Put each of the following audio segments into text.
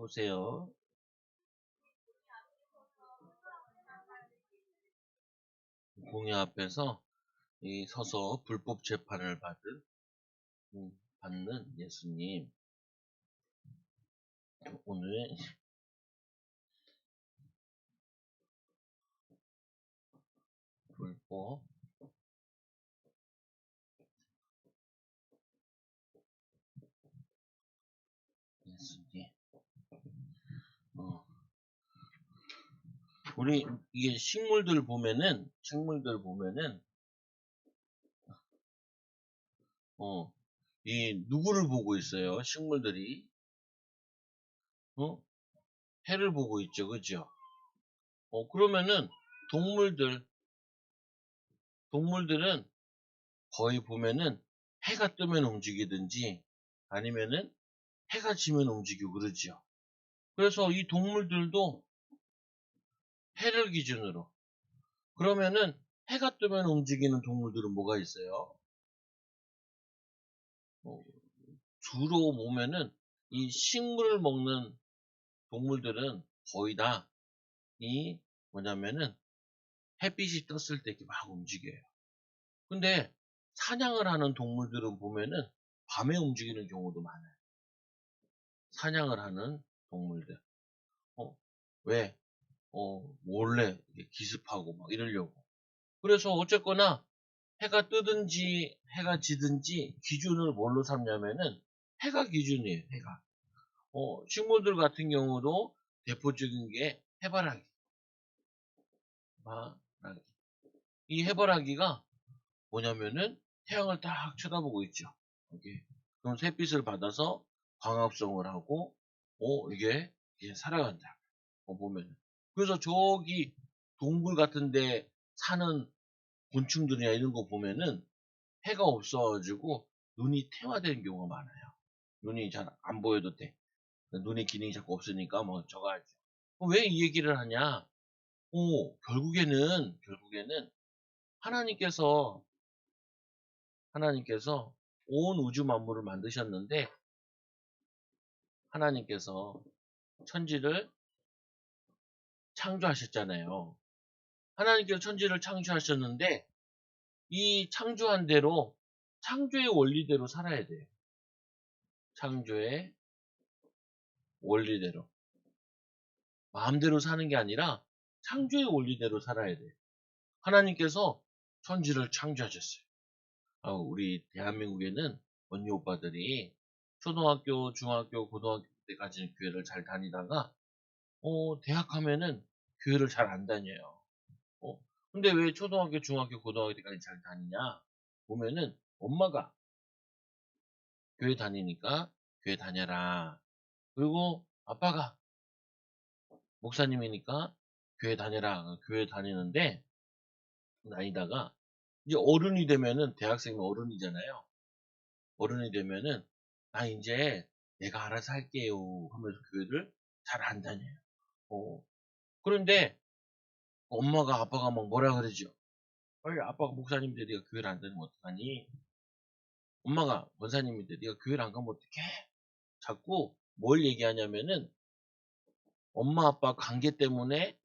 보세요. 공의 앞에서 서서 불법 재판을 받는 예수님. 오늘 불법 예수님. 우리 이게 식물들 보면은 이 누구를 보고 있어요? 식물들이 해를 보고 있죠, 그죠? 그러면은 동물들은 거의 보면은 해가 뜨면 움직이든지 아니면은 해가 지면 움직이고 그러죠. 그래서 이 동물들도 해를 기준으로 그러면은 해가 뜨면 움직이는 동물들은 뭐가 있어요? 주로 보면은 이 식물을 먹는 동물들은 거의 다 이 뭐냐면은 햇빛이 떴을 때 이렇게 막 움직여요. 근데 사냥을 하는 동물들은 보면은 밤에 움직이는 경우도 많아요. 사냥을 하는 동물들. 왜? 몰래 기습하고 막 이러려고. 그래서 어쨌거나 해가 뜨든지 해가 지든지 기준을 뭘로 삼냐면은 해가 기준이에요. 해가. 식물들 같은 경우도 대표적인 게 해바라기. 해바라기. 이 해바라기가 뭐냐면은 태양을 딱 쳐다보고 있죠. 이게. 그럼 햇빛을 받아서 광합성을 하고 이게 살아간다. 보면. 그래서 저기 동굴 같은데 사는 곤충들이나 이런 거 보면은 해가 없어가지고 눈이 퇴화되는 경우가 많아요. 눈이 잘 안 보여도 돼. 눈의 기능이 자꾸 없으니까 뭐 저거 하죠. 왜 이 얘기를 하냐? 결국에는 하나님께서 온 우주 만물을 만드셨는데 하나님께서 천지를 창조하셨잖아요. 하나님께서 천지를 창조하셨는데 이 창조한 대로 창조의 원리대로 살아야 돼요. 창조의 원리대로. 마음대로 사는 게 아니라 창조의 원리대로 살아야 돼요. 하나님께서 천지를 창조하셨어요. 우리 대한민국에는 언니 오빠들이 초등학교, 중학교, 고등학교 때까지는 교회를 잘 다니다가 대학 하면은 교회를 잘 안 다녀요. 근데 왜 초등학교, 중학교, 고등학교 때까지 잘 다니냐? 보면은 엄마가 교회 다니니까 교회 다녀라. 그리고 아빠가 목사님이니까 교회 다녀라. 교회 다니는데 다니다가 이제 어른이 되면은 대학생이 어른이잖아요. 어른이 되면은 나 이제 내가 알아서 할게요 하면서 교회를 잘 안 다녀요. 그런데 엄마가 아빠가 막 뭐라 그러죠. 아니 아빠가 목사님인데 네가 교회를 안 다니면 어떡하니? 엄마가 원사님인데 네가 교회를 안 가면 어떡해? 자꾸 뭘 얘기하냐면은 엄마 아빠 관계 때문에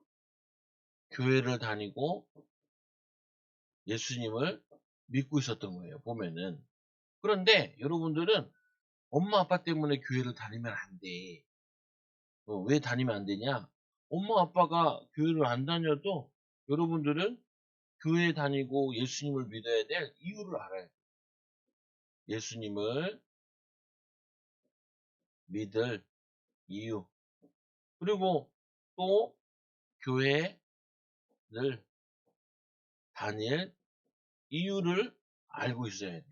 교회를 다니고 예수님을 믿고 있었던 거예요. 보면은. 그런데 여러분들은 엄마 아빠 때문에 교회를 다니면 안 돼. 왜 다니면 안 되냐? 엄마 아빠가 교회를 안 다녀도 여러분들은 교회 다니고 예수님을 믿어야 될 이유를 알아야 돼. 예수님을 믿을 이유. 그리고 또 교회를 다닐 이유를 알고 있어야 돼.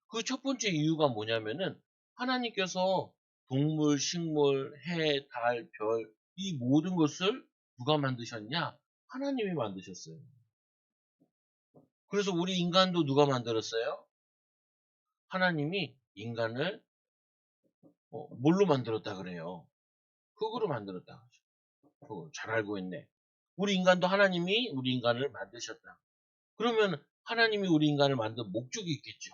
그 첫 번째 이유가 뭐냐면은 하나님께서 동물, 식물, 해, 달, 별, 이 모든 것을 누가 만드셨냐? 하나님이 만드셨어요. 그래서 우리 인간도 누가 만들었어요? 하나님이 인간을 뭘로 만들었다 그래요? 흙으로 만들었다. 그거 잘 알고 있네. 우리 인간도 하나님이 우리 인간을 만드셨다. 그러면 하나님이 우리 인간을 만든 목적이 있겠죠.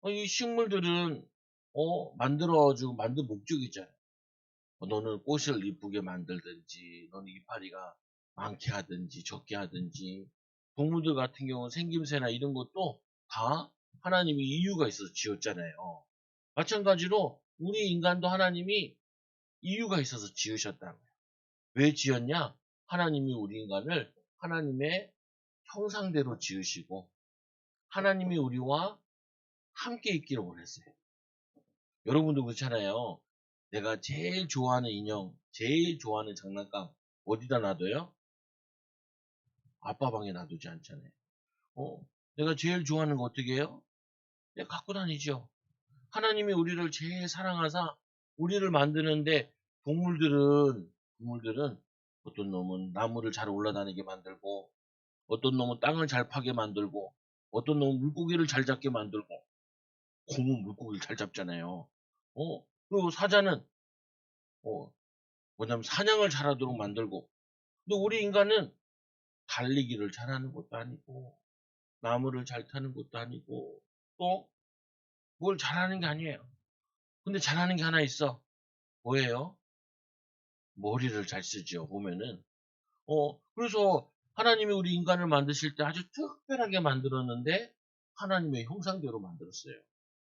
이 식물들은 만들어가지고 만든 목적이 있잖아요. 너는 꽃을 이쁘게 만들든지, 너는 이파리가 많게 하든지, 적게 하든지, 동물들 같은 경우는 생김새나 이런 것도 다 하나님이 이유가 있어서 지었잖아요. 마찬가지로 우리 인간도 하나님이 이유가 있어서 지으셨다고요. 왜 지었냐? 하나님이 우리 인간을 하나님의 형상대로 지으시고, 하나님이 우리와 함께 있기를 원했어요. 여러분도 그렇잖아요. 내가 제일 좋아하는 인형, 제일 좋아하는 장난감 어디다 놔둬요? 아빠 방에 놔두지 않잖아요. 어, 내가 제일 좋아하는 거 어떻게 해요? 내가 갖고 다니죠. 하나님이 우리를 제일 사랑하사 우리를 만드는데 동물들은 어떤 놈은 나무를 잘 올라다니게 만들고 어떤 놈은 땅을 잘 파게 만들고 어떤 놈은 물고기를 잘 잡게 만들고 곰은 물고기를 잘 잡잖아요. 그리고 사자는 어, 뭐냐면 사냥을 잘하도록 만들고 근데 우리 인간은 달리기를 잘하는 것도 아니고 나무를 잘 타는 것도 아니고 또 뭘 잘하는 게 아니에요. 근데 잘하는 게 하나 있어. 뭐예요? 머리를 잘 쓰죠. 보면은 그래서 하나님이 우리 인간을 만드실 때 아주 특별하게 만들었는데 하나님의 형상대로 만들었어요.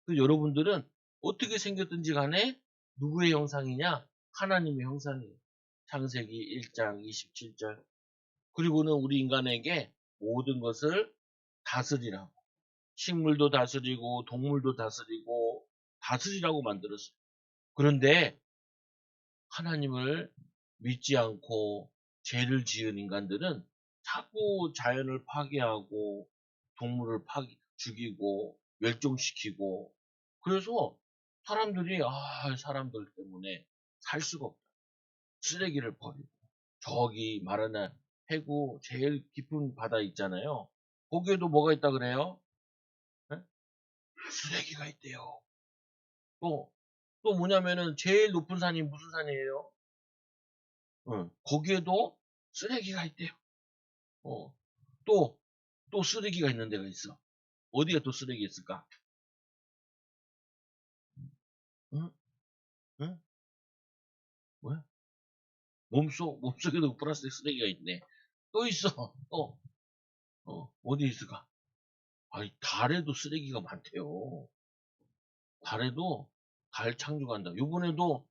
그 여러분들은 어떻게 생겼든지 간에 누구의 형상이냐? 하나님의 형상이에요. 창세기 1장 27절. 그리고는 우리 인간에게 모든 것을 다스리라고. 식물도 다스리고 동물도 다스리고 다스리라고 만들었어요. 그런데 하나님을 믿지 않고 죄를 지은 인간들은 자꾸 자연을 파괴하고 동물을 죽이고 멸종시키고 그래서 사람들이 사람들 때문에 살 수가 없다. 쓰레기를 버리고 저기 말하는 해구 제일 깊은 바다 있잖아요. 거기에도 뭐가 있다 그래요? 네? 쓰레기가 있대요. 또 뭐냐면은 제일 높은 산이 무슨 산이에요? 거기에도 쓰레기가 있대요. 어, 또, 또 쓰레기가 있는 데가 있어. 어디에 또 쓰레기 있을까? 응? 응? 뭐야? 몸속에도 플라스틱 쓰레기가 있네. 또 있어. 어디 있을까? 아니, 달에도 쓰레기가 많대요. 달에도 달 착륙한다. 요번에도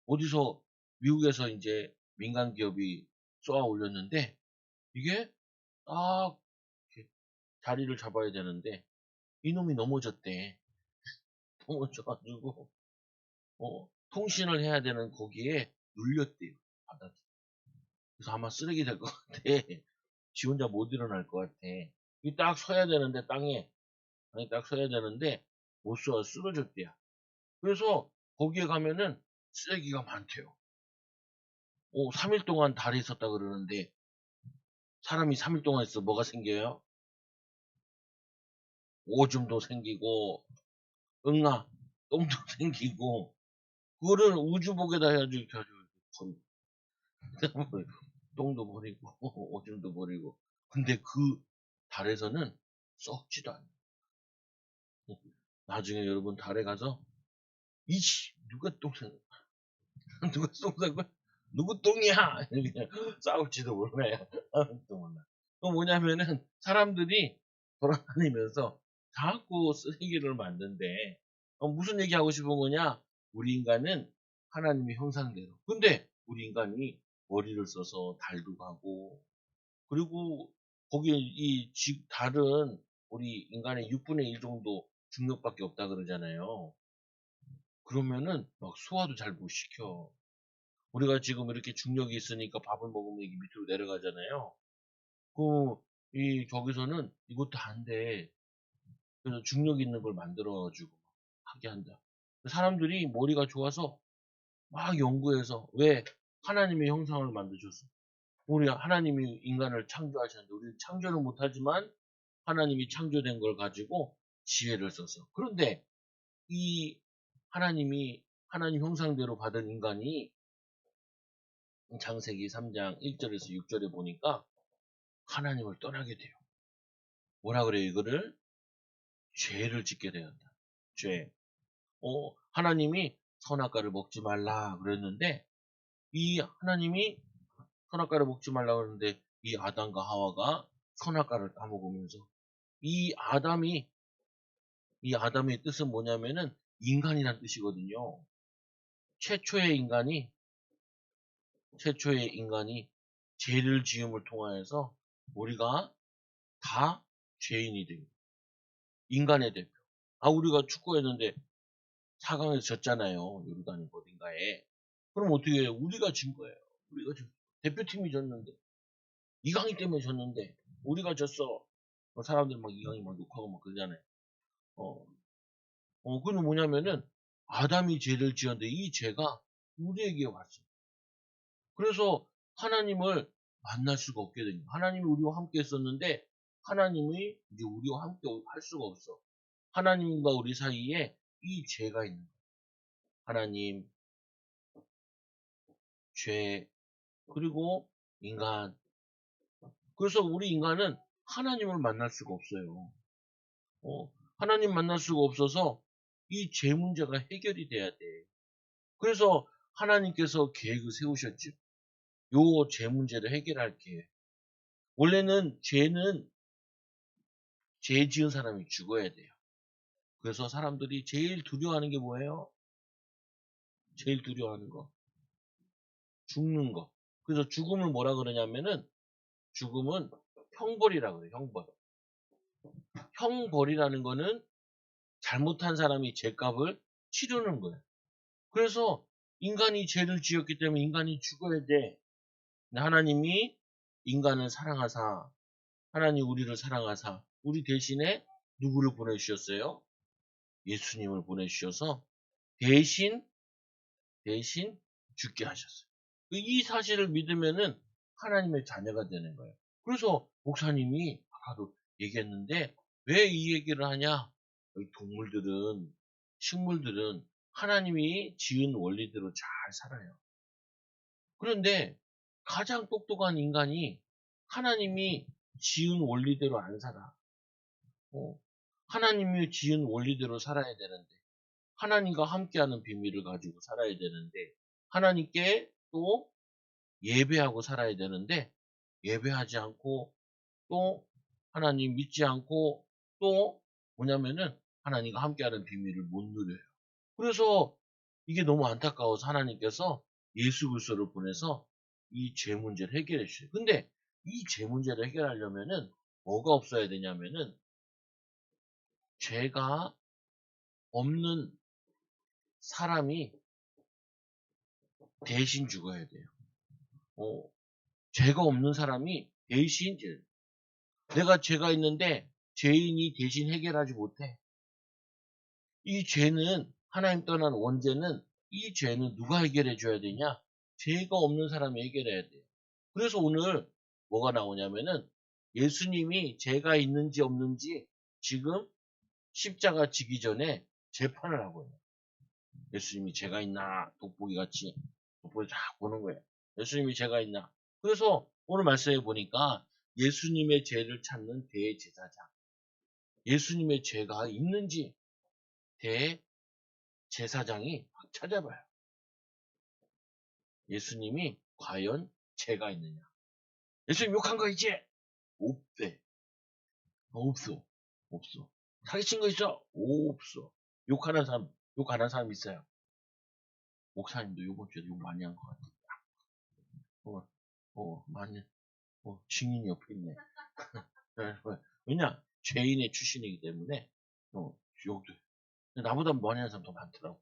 어디서 미국에서 이제 민간 기업이 쏘아 올렸는데 이게 딱 이렇게 자리를 잡아야 되는데 이놈이 넘어졌대. 넘어져가지고 통신을 해야 되는 거기에 눌렸대요. 바닥에. 그래서 아마 쓰레기 될 것 같아. 지 혼자 못 일어날 것 같아. 이 딱 서야 되는데 땅에 아니 딱 서야 되는데 못 서 쓰러졌대요. 그래서 거기에 가면은 쓰레기가 많대요. 3일 동안 달에 있었다 그러는데 사람이 3일 동안 있어 뭐가 생겨요? 오줌도 생기고 응아 똥도 생기고 그거를 우주복에다 해가지고 이렇게 버리고 똥도 버리고 오줌도 버리고 근데 그 달에서는 썩지도 않아요. 나중에 여러분 달에 가서 이씨 누가 똥 누가 똥 싸고 누구 똥이야 이렇게 싸울지도 몰라요. 또 몰라. 또 뭐냐면은 사람들이 돌아다니면서 자꾸 쓰레기를 만든데 무슨 얘기하고 싶은 거냐? 우리 인간은 하나님의 형상대로. 근데 우리 인간이 머리를 써서 달도 가고 그리고 거기에 달은 우리 인간의 6분의 1 정도 중력밖에 없다 그러잖아요. 그러면은 막 소화도 잘 못 시켜. 우리가 지금 이렇게 중력이 있으니까 밥을 먹으면 이게 밑으로 내려가잖아요. 저기서는 이것도 안 돼. 그래서 중력 있는 걸 만들어주고 하게 한다. 사람들이 머리가 좋아서 막 연구해서 왜 하나님의 형상을 만드셨어? 우리 하나님이 인간을 창조하셨는데 우리는 창조는 못하지만 하나님이 창조된 걸 가지고 지혜를 써서. 그런데 이 하나님이 하나님 형상대로 받은 인간이 창세기 3장 1절에서 6절에 보니까 하나님을 떠나게 돼요. 뭐라 그래요, 이거를? 죄를 짓게 되었다. 죄. 하나님이 선악과를 먹지 말라 그랬는데 이 하나님이 선악과를 먹지 말라 그러는데 이 아담과 하와가 선악과를 따먹으면서 이 아담의 뜻은 뭐냐면은 인간이란 뜻이거든요. 최초의 인간이 죄를 지음을 통하여서 우리가 다 죄인이 됩니다. 인간의 대표. 우리가 축구했는데 4강에서 졌잖아요. 요르단이 어딘가에. 그럼 어떻게 해요? 우리가 진 거예요. 대표팀이 졌는데. 이강인 때문에 졌는데. 우리가 졌어. 사람들 막 이강인 막 욕하고 막 그러잖아요. 그건 뭐냐면은 아담이 죄를 지었는데 이 죄가 우리에게 왔어요. 그래서 하나님을 만날 수가 없게 된 거예요. 하나님이 우리와 함께 했었는데 하나님이 이제 우리와 함께 할 수가 없어. 하나님과 우리 사이에 이 죄가 있는 거예요. 하나님, 죄, 그리고 인간. 그래서 우리 인간은 하나님을 만날 수가 없어요. 하나님 만날 수가 없어서 이 죄 문제가 해결이 돼야 돼. 그래서 하나님께서 계획을 세우셨죠. 요 죄 문제를 해결할 계획. 원래는 죄는 죄 지은 사람이 죽어야 돼요. 그래서 사람들이 제일 두려워하는 게 뭐예요? 제일 두려워하는 거. 죽는 거. 그래서 죽음을 뭐라 그러냐면은 죽음은 형벌이라고 그래요. 형벌. 형벌이라는 거는 잘못한 사람이 죄값을 치르는 거예요. 그래서 인간이 죄를 지었기 때문에 인간이 죽어야 돼. 근데 하나님이 인간을 사랑하사, 하나님 우리를 사랑하사, 우리 대신에 누구를 보내주셨어요? 예수님을 보내주셔서 대신 죽게 하셨어요. 이 사실을 믿으면은 하나님의 자녀가 되는 거예요. 그래서 목사님이 아까도 얘기했는데 왜 이 얘기를 하냐? 동물들은, 식물들은 하나님이 지은 원리대로 잘 살아요. 그런데 가장 똑똑한 인간이 하나님이 지은 원리대로 안 살아. 하나님이 지은 원리대로 살아야 되는데 하나님과 함께하는 비밀을 가지고 살아야 되는데 하나님께 또 예배하고 살아야 되는데 예배하지 않고 또 하나님 믿지 않고 또 뭐냐면은 하나님과 함께하는 비밀을 못 누려요. 그래서 이게 너무 안타까워서 하나님께서 예수 그리스도를 보내서 이 죄 문제를 해결해 주셔요. 근데 이 죄 문제를 해결하려면은 뭐가 없어야 되냐면은 죄가 없는 사람이 대신 죽어야 돼요. 죄가 없는 사람이 대신 내가 죄가 있는데 죄인이 대신 해결하지 못해. 이 죄는 하나님 떠난 원죄는 이 죄는 누가 해결해 줘야 되냐? 죄가 없는 사람이 해결해야 돼요. 그래서 오늘 뭐가 나오냐면은 예수님이 죄가 있는지 없는지 지금 십자가 지기 전에 재판을 하고 있어요. 예수님이 죄가 있나 돋보기 같이 돋보기 쫙 보는 거예요. 예수님이 죄가 있나. 그래서 오늘 말씀해 보니까 예수님의 죄를 찾는 대제사장. 예수님의 죄가 있는지 대제사장이 막 찾아봐요. 예수님이 과연 죄가 있느냐. 예수님 욕한 거 있지? 없대. 없어. 없어. 사기친 거 있어? 없어. 욕 안 한 사람 있어요. 목사님도 요번 주에 욕 많이 한 것 같아. 많이, 증인이 옆에 있네. 왜냐? 죄인의 출신이기 때문에, 욕도. 나보다 많이 하는 사람 더 많더라고.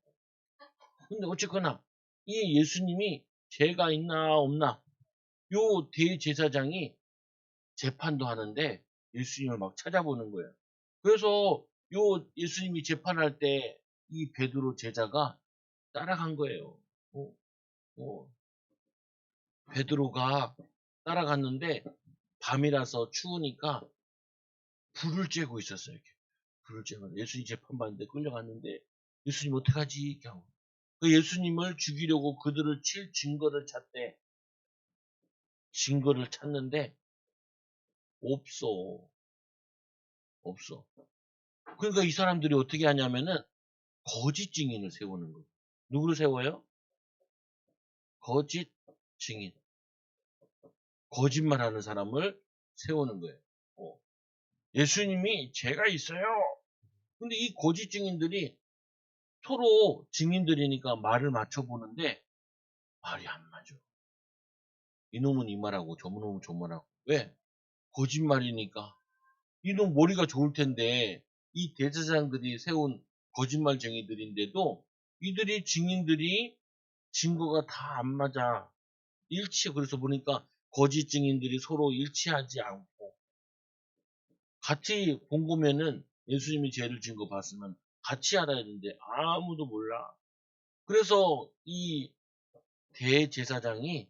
근데 어쨌거나, 이 예수님이 죄가 있나, 없나, 요 대제사장이 재판도 하는데, 예수님을 막 찾아보는 거예요. 그래서, 요 예수님이 재판할 때, 이 베드로 제자가 따라간 거예요. 어, 어, 베드로가 따라갔는데, 밤이라서 추우니까, 불을 쬐고 있었어요. 이렇게. 불을 쬐고 예수님 재판받는데 끌려갔는데 예수님 어떡하지? 이렇게 하고. 그 예수님을 죽이려고 그들을 칠 증거를 찾대. 증거를 찾는데 없어. 없어. 그러니까 이 사람들이 어떻게 하냐면은 거짓 증인을 세우는 거예요. 누구를 세워요? 거짓 증인. 거짓말하는 사람을 세우는 거예요. 예수님이 죄가 있어요. 근데 이 거짓 증인들이 서로 증인들이니까 말을 맞춰보는데 말이 안 맞아. 이놈은 이 말하고 저놈은 저 말하고. 왜? 거짓말이니까. 이놈 머리가 좋을 텐데 이 대제사장들이 세운 거짓말쟁이들인데도 이들이 증인들이 증거가 다 안 맞아. 그래서 보니까 거짓 증인들이 서로 일치하지 않고 같이 본 거면은 예수님이 죄를 지은 거 봤으면 같이 알아야 되는데 아무도 몰라. 그래서 이 대제사장이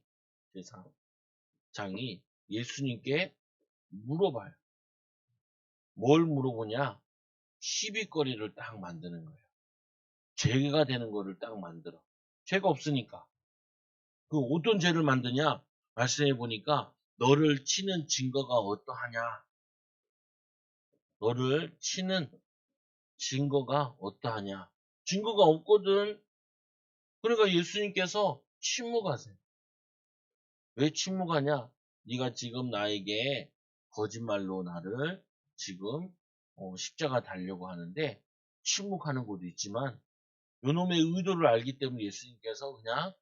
제사장이 예수님께 물어봐요. 뭘 물어보냐? 시비거리를 딱 만드는 거예요. 죄가 되는 거를 딱 만들어. 죄가 없으니까. 그 어떤 죄를 만드냐? 말씀해 보니까 너를 치는 증거가 어떠하냐? 너를 치는 증거가 어떠하냐? 증거가 없거든. 그러니까 예수님께서 침묵하세요. 왜 침묵하냐? 네가 지금 나에게 거짓말로 나를 지금 십자가 달려고 하는데 침묵하는 것도 있지만 요놈의 의도를 알기 때문에 예수님께서 그냥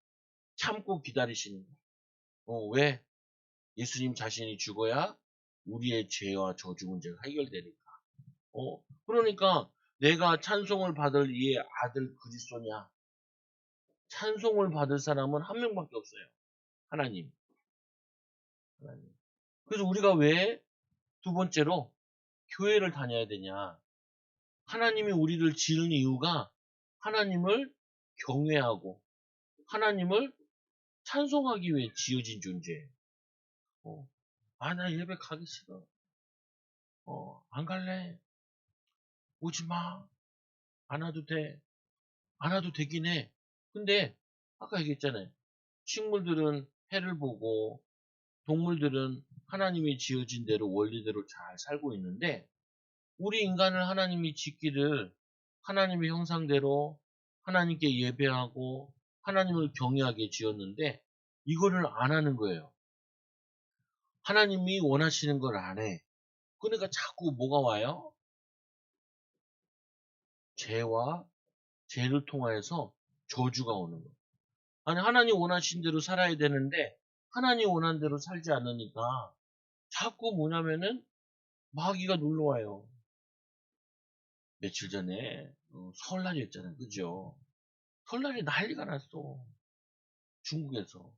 참고 기다리시는 거예요. 왜? 예수님 자신이 죽어야 우리의 죄와 저주 문제가 해결되니까. 그러니까 내가 찬송을 받을 이의 아들 그리스도냐? 찬송을 받을 사람은 한 명밖에 없어요. 하나님. 하나님. 그래서 우리가 왜 두 번째로 교회를 다녀야 되냐? 하나님이 우리를 지은 이유가 하나님을 경외하고 하나님을 찬송하기 위해 지어진 존재예요. 나 예배 가기 싫어. 안 갈래. 오지 마. 안 와도 돼. 안 와도 되긴 해. 근데 아까 얘기했잖아요. 식물들은 해를 보고 동물들은 하나님이 지어진 대로 원리대로 잘 살고 있는데 우리 인간을 하나님이 짓기를 하나님의 형상대로 하나님께 예배하고 하나님을 경외하게 지었는데 이거를 안 하는 거예요. 하나님이 원하시는 걸 안 해. 그러니까 자꾸 뭐가 와요? 죄를 통하여서 저주가 오는 거예요. 아니 하나님 원하신 대로 살아야 되는데 하나님 원하는 대로 살지 않으니까 자꾸 뭐냐면은 마귀가 놀러와요. 며칠 전에 설날이었잖아요. 그죠? 설날이 난리가 났어. 중국에서.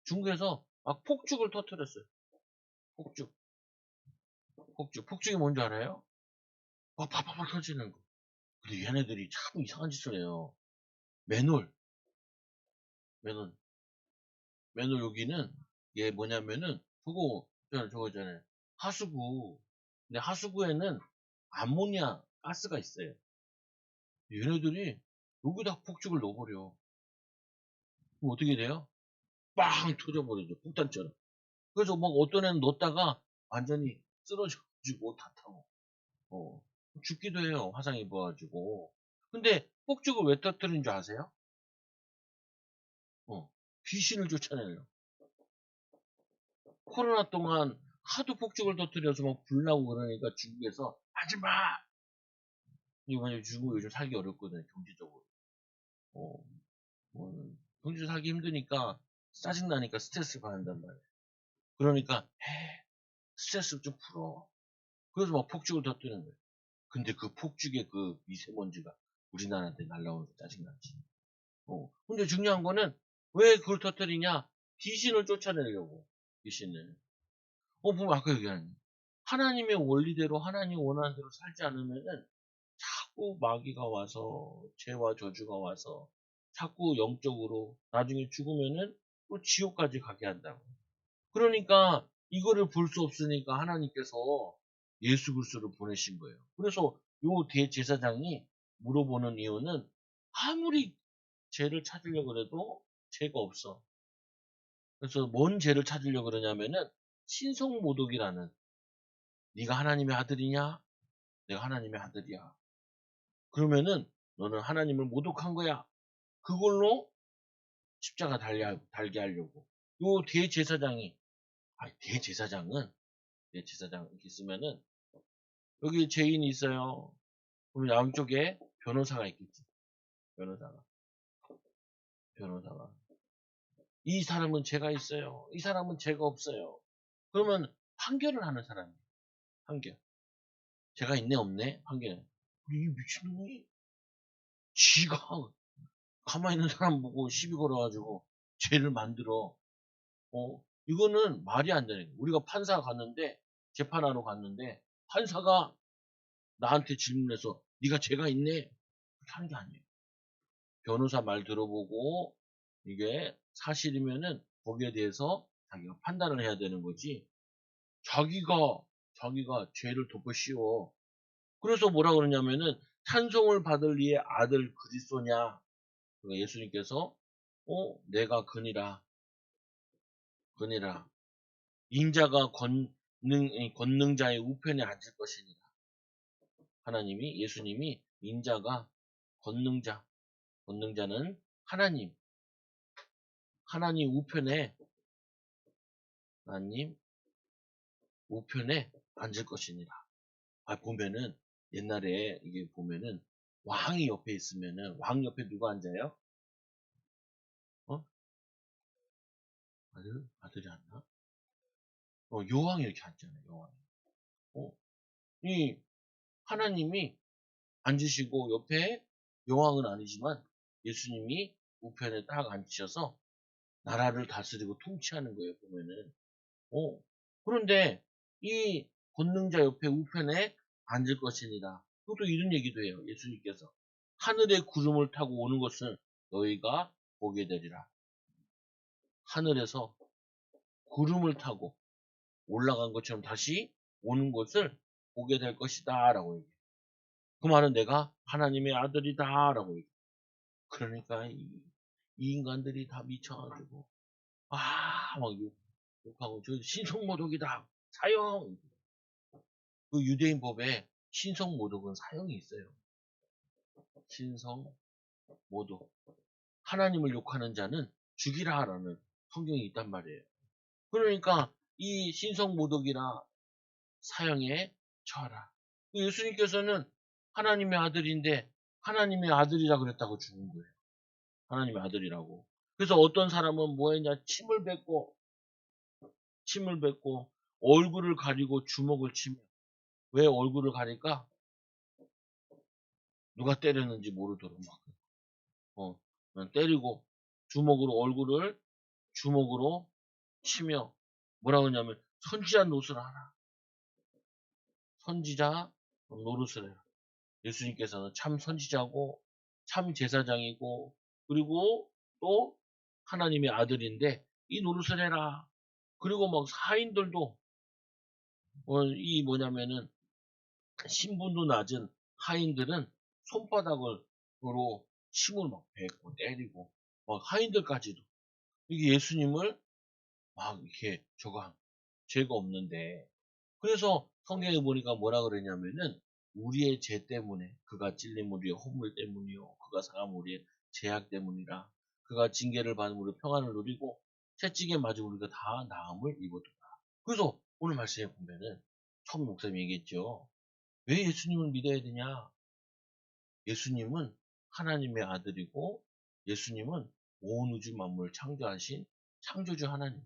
중국에서 막 폭죽을 터뜨렸어요. 폭죽. 폭죽이 뭔지 알아요? 막 팍팍팍 터지는 거. 근데 얘네들이 참 이상한 짓을 해요. 맨홀. 맨홀. 맨홀 여기는 얘 뭐냐면은 저거 있잖아요. 하수구. 근데 하수구에는 암모니아 가스가 있어요. 얘네들이 여기다 폭죽을 넣어버려. 그럼 어떻게 돼요? 빵 터져버리죠. 폭탄처럼. 그래서 막 어떤 애는 넣었다가 완전히 쓰러져가지고 다 타고. 어, 죽기도 해요. 화상 입어가지고. 근데 폭죽을 왜 터뜨린 줄 아세요? 귀신을 쫓아내요. 코로나 동안 하도 폭죽을 터뜨려서 막 불나고 그러니까 중국에서 하지 마! 이번에 중국 요즘 살기 어렵거든요. 경제적으로. 어, 경제 살기 힘드니까 짜증나니까 스트레스 받는단 말이에요. 그러니까 스트레스 좀 풀어. 그래서 막 폭죽을 터뜨리는 거예요. 근데 그 폭죽의 그 미세먼지가 우리나라한테 날라오면서 짜증나지. 근데 중요한 거는 왜 그걸 터뜨리냐? 귀신을 쫓아내려고. 귀신을. 보면 아까 얘기한 하나님의 원리대로 하나님 원하는 대로 살지 않으면은 자꾸 마귀가 와서 죄와 저주가 와서 자꾸 영적으로 나중에 죽으면은 또 지옥까지 가게 한다고. 그러니까 이거를 볼 수 없으니까 하나님께서 예수 그리스도를 보내신 거예요. 그래서 요 대제사장이 물어보는 이유는 아무리 죄를 찾으려고 해도 죄가 없어. 그래서 뭔 죄를 찾으려고 그러냐면은 신성모독이라는 네가 하나님의 아들이냐? 내가 하나님의 아들이야. 그러면은 너는 하나님을 모독한 거야. 그걸로 십자가 달게 하려고. 요 대제사장이, 대제사장은, 대제사장 이렇게 쓰면은, 여기 죄인이 있어요. 그럼 양쪽에 변호사가 있겠지. 변호사가. 변호사가. 이 사람은 죄가 있어요. 이 사람은 죄가 없어요. 그러면 판결을 하는 사람이에요. 판결. 죄가 있네, 없네? 판결. 이 미친놈이 지가 가만히 있는 사람 보고 시비 걸어가지고 죄를 만들어. 이거는 말이 안 되는 거예요. 우리가 판사 갔는데, 재판하러 갔는데, 판사가 나한테 질문해서 네가 죄가 있네? 그렇게 하는 게 아니에요. 변호사 말 들어보고 이게 사실이면은 거기에 대해서 자기가 판단을 해야 되는 거지. 자기가 죄를 덮어 씌워. 그래서 뭐라 그러냐면은 찬송을 받을 이의 아들 그리스도냐. 그러니까 예수님께서 내가 그니라 인자가 권능자의 우편에 앉을 것이니라. 예수님이 인자가 권능자는 하나님 우편에 하나님 우편에 앉을 것이니라. 보면은 옛날에 이게 보면은 왕이 옆에 있으면은 왕 옆에 누가 앉아요? 아들이 앉나? 여왕이 이렇게 앉잖아요. 여왕이. 이 하나님이 앉으시고 옆에 여왕은 아니지만 예수님이 우편에 딱 앉으셔서 나라를 다스리고 통치하는 거예요. 보면은. 그런데 이 권능자 옆에 우편에 앉을 것이니라. 그것도 이런 얘기도 해요. 예수님께서. 하늘의 구름을 타고 오는 것을 너희가 보게 되리라. 하늘에서 구름을 타고 올라간 것처럼 다시 오는 것을 보게 될 것이다. 라고 얘기해요. 그 말은 내가 하나님의 아들이다. 라고 얘기해요. 그러니까 이 인간들이 다 미쳐가지고 막 욕하고 저 신성모독이다. 사형. 그 유대인 법에 신성모독은 사형이 있어요. 신성모독. 하나님을 욕하는 자는 죽이라라는 성경이 있단 말이에요. 그러니까 이 신성모독이라 사형에 처하라. 예수님께서는 하나님의 아들인데 하나님의 아들이라 그랬다고 죽은 거예요. 하나님의 아들이라고. 그래서 어떤 사람은 뭐 했냐? 침을 뱉고 얼굴을 가리고 주먹을 치며. 왜 얼굴을 가릴까? 누가 때렸는지 모르도록 막 때리고 주먹으로 치며 뭐라 그러냐면 선지자 노릇을 하라. 선지자 노릇을 해라. 예수님께서는 참 선지자고 참 제사장이고 그리고 또 하나님의 아들인데 이 노릇을 해라. 그리고 막 하인들도 이 뭐냐면은 신분도 낮은 하인들은 손바닥으로 침을 막 뱉고 때리고 막 하인들까지도 이게 예수님을 막 이렇게 저거 죄가 없는데 그래서 성경에 보니까 뭐라 그러냐면은 우리의 죄 때문에 그가 찔림 우리의 허물 때문이요 그가 상함 우리의 죄악 때문이라 그가 징계를 받은 우리 평안을 누리고 채찍에 맞은 우리가 다 나음을 입었다. 그래서 오늘 말씀에 보면은 처음 목사님이 얘기했죠. 왜 예수님을 믿어야 되냐? 예수님은 하나님의 아들이고 예수님은 온 우주 만물을 창조하신 창조주 하나님.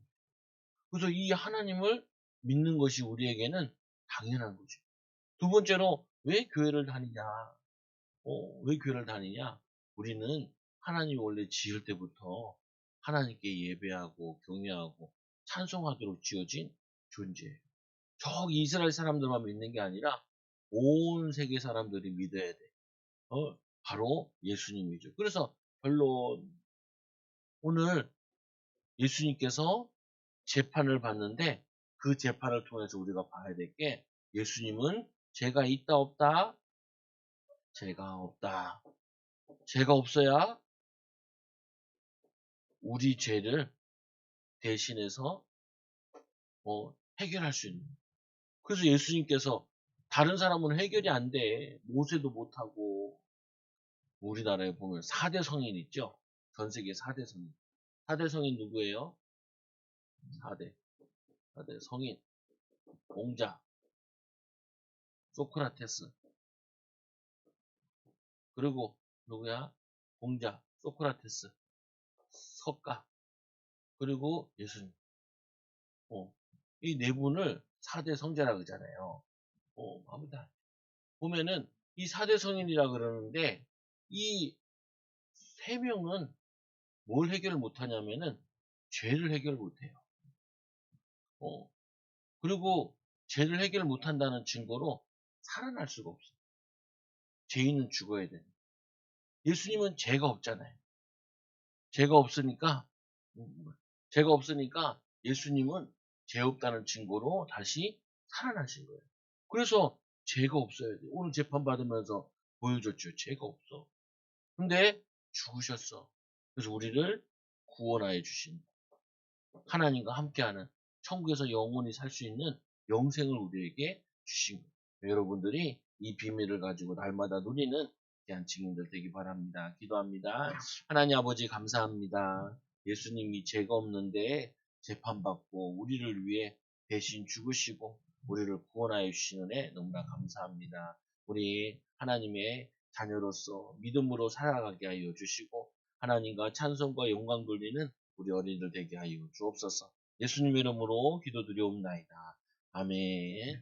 그래서 이 하나님을 믿는 것이 우리에게는 당연한 거죠. 두 번째로 왜 교회를 다니냐? 왜 교회를 다니냐? 우리는 하나님이 원래 지을 때부터 하나님께 예배하고 경외하고 찬송하도록 지어진 존재예요. 저기 이스라엘 사람들만 믿는 게 아니라 온 세계 사람들이 믿어야 돼. 바로 예수님이죠. 그래서 결론 오늘 예수님께서 재판을 받는데 그 재판을 통해서 우리가 봐야 될 게 예수님은 죄가 있다 없다? 죄가 없다. 죄가 없어야 우리 죄를 대신해서 해결할 수 있는. 그래서 예수님께서 다른 사람은 해결이 안 돼. 모세도 못하고 우리나라에 보면 4대 성인 있죠. 전 세계 4대 성인. 4대 성인 누구예요? 4대. 4대 성인. 공자, 소크라테스. 그리고 누구야? 공자, 소크라테스, 석가. 그리고 예수님. 이 네 분을 4대 성자라 그러잖아요. 아무튼 보면은 이 4대 성인이라 그러는데 이 세 명은 뭘 해결 못하냐면은 죄를 해결 못해요. 그리고 죄를 해결 못한다는 증거로 살아날 수가 없어. 죄인은 죽어야 돼. 예수님은 죄가 없잖아요. 죄가 없으니까 죄가 없으니까 예수님은 죄 없다는 증거로 다시 살아나신 거예요. 그래서 죄가 없어야 돼. 오늘 재판 받으면서 보여줬죠. 죄가 없어. 근데 죽으셨어. 그래서 우리를 구원하여 주신 하나님과 함께하는 천국에서 영원히 살 수 있는 영생을 우리에게 주신 거예요. 여러분들이 이 비밀을 가지고 날마다 누리는 귀한 증인들 되기 바랍니다. 기도합니다. 하나님 아버지 감사합니다. 예수님이 죄가 없는데 재판받고 우리를 위해 대신 죽으시고 우리를 구원하여 주시는 애 너무나 감사합니다. 우리 하나님의 자녀로서 믿음으로 살아가게 하여 주시고 하나님과 찬송과 영광 돌리는 우리 어린이들 되게 하여 주옵소서. 예수님의 이름으로 기도드리옵나이다. 아멘.